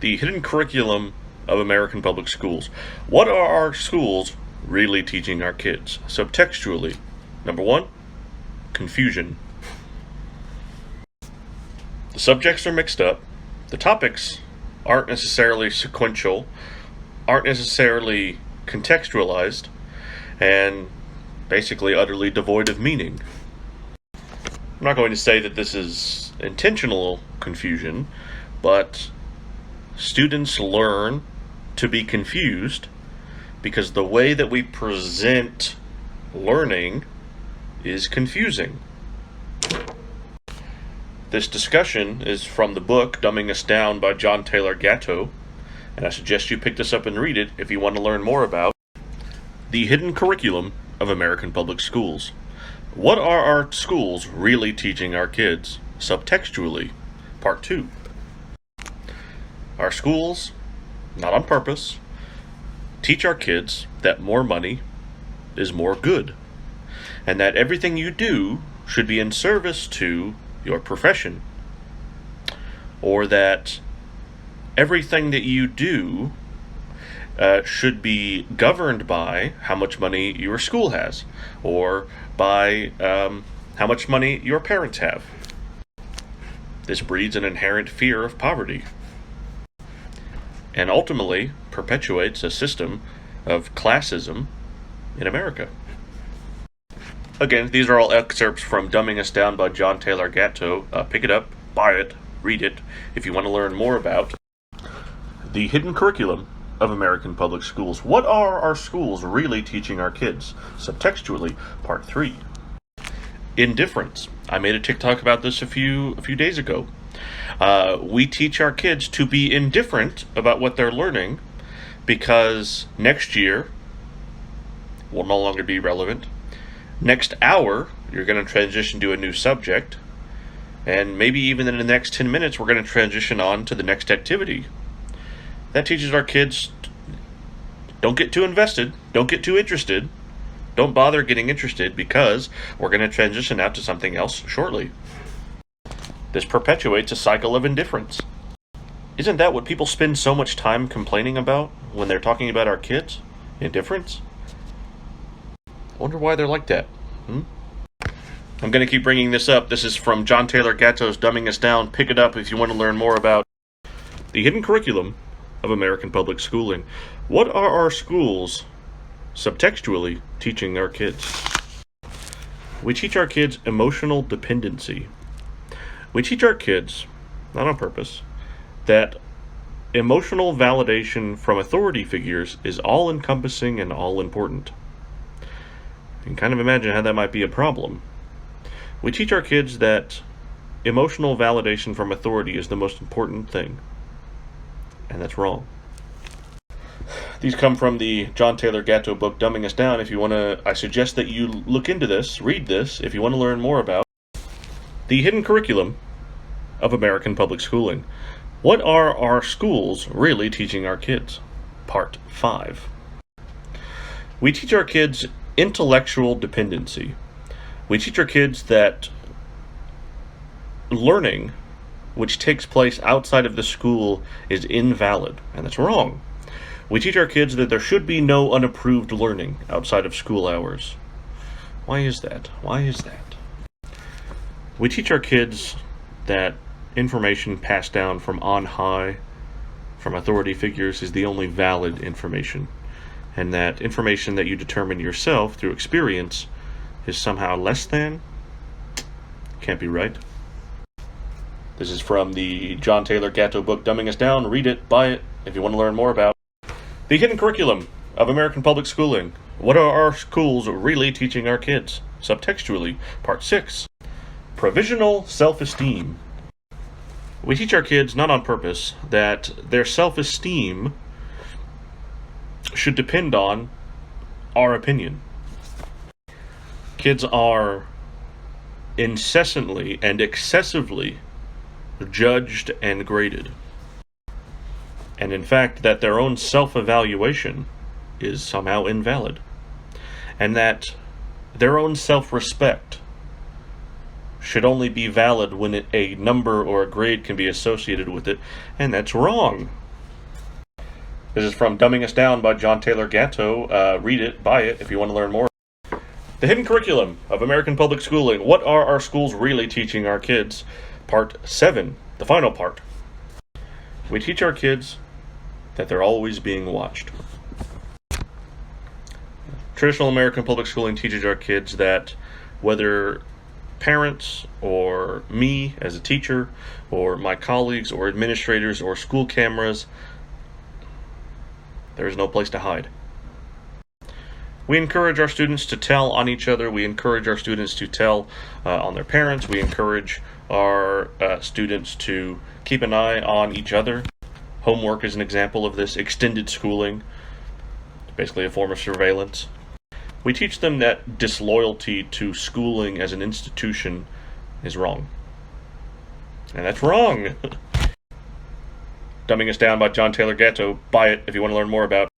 the hidden curriculum of American public schools. What are our schools really teaching our kids? Subtextually. Number one, confusion. The subjects are mixed up. The topics aren't necessarily sequential, aren't necessarily contextualized, and basically utterly devoid of meaning. I'm not going to say that this is intentional confusion, but students learn to be confused because the way that we present learning is confusing. This discussion is from the book Dumbing Us Down by John Taylor Gatto, and I suggest you pick this up and read it if you want to learn more about the hidden curriculum of American public schools. What are our schools really teaching our kids? Subtextually. Part 2. Our schools, not on purpose, teach our kids that more money is more good, and that everything you do should be in service to your profession, or that everything that you do should be governed by how much money your school has, or by how much money your parents have. This breeds an inherent fear of poverty, and ultimately perpetuates a system of classism in America. Again, these are all excerpts from Dumbing Us Down by John Taylor Gatto. Pick it up, buy it, read it, if you want to learn more about the hidden curriculum of American public schools. What are our schools really teaching our kids? Subtextually, Part 3. Indifference. I made a TikTok about this a few days ago. We teach our kids to be indifferent about what they're learning because next year will no longer be relevant. Next hour, you're going to transition to a new subject, and maybe even in the next 10 minutes, we're going to transition on to the next activity. That teaches our kids, don't get too invested, don't get too interested, don't bother getting interested because we're going to transition out to something else shortly. This perpetuates a cycle of indifference. Isn't that what people spend so much time complaining about when they're talking about our kids? Indifference? I wonder why they're like that. I'm going to keep bringing this up. This is from John Taylor Gatto's Dumbing Us Down. Pick it up if you want to learn more about the hidden curriculum of American public schooling. What are our schools subtextually teaching our kids? We teach our kids emotional dependency. We teach our kids, not on purpose, that emotional validation from authority figures is all-encompassing and all-important. You can kind of imagine how that might be a problem. We teach our kids that emotional validation from authority is the most important thing, and that's wrong. These come from the John Taylor Gatto book, Dumbing Us Down. If you want to, I suggest that you look into this, read this, if you want to learn more about the hidden curriculum of American public schooling. What are our schools really teaching our kids? Part 5. We teach our kids intellectual dependency. We teach our kids that learning which takes place outside of the school is invalid, and that's wrong. We teach our kids that there should be no unapproved learning outside of school hours. Why is that? Why is that? We teach our kids that information passed down from on high, from authority figures, is the only valid information, and that information that you determine yourself through experience is somehow less than. Can't be right. This is from the John Taylor Gatto book, Dumbing Us Down. Read it, buy it, if you want to learn more about the hidden curriculum of American public schooling. What are our schools really teaching our kids? Subtextually, Part 6. Provisional self-esteem. We teach our kids, not on purpose, that their self-esteem should depend on our opinion. Kids are incessantly and excessively judged and graded. And in fact, that their own self-evaluation is somehow invalid. And that their own self-respect should only be valid when a number or a grade can be associated with it, and that's wrong. This is from Dumbing Us Down by John Taylor Gatto. Read it, buy it if you want to learn more. The Hidden Curriculum of American Public Schooling. What are our schools really teaching our kids? Part 7, the final part. We teach our kids that they're always being watched. Traditional American public schooling teaches our kids that whether parents or me as a teacher or my colleagues or administrators or school cameras, there is no place to hide. We encourage our students to tell on each other. We encourage our students to tell on their parents. We encourage our students to keep an eye on each other. Homework is an example of this. Extended schooling, basically a form of surveillance. We teach them that disloyalty to schooling as an institution is wrong. And that's wrong. Dumbing Us Down by John Taylor Gatto. Buy it if you want to learn more about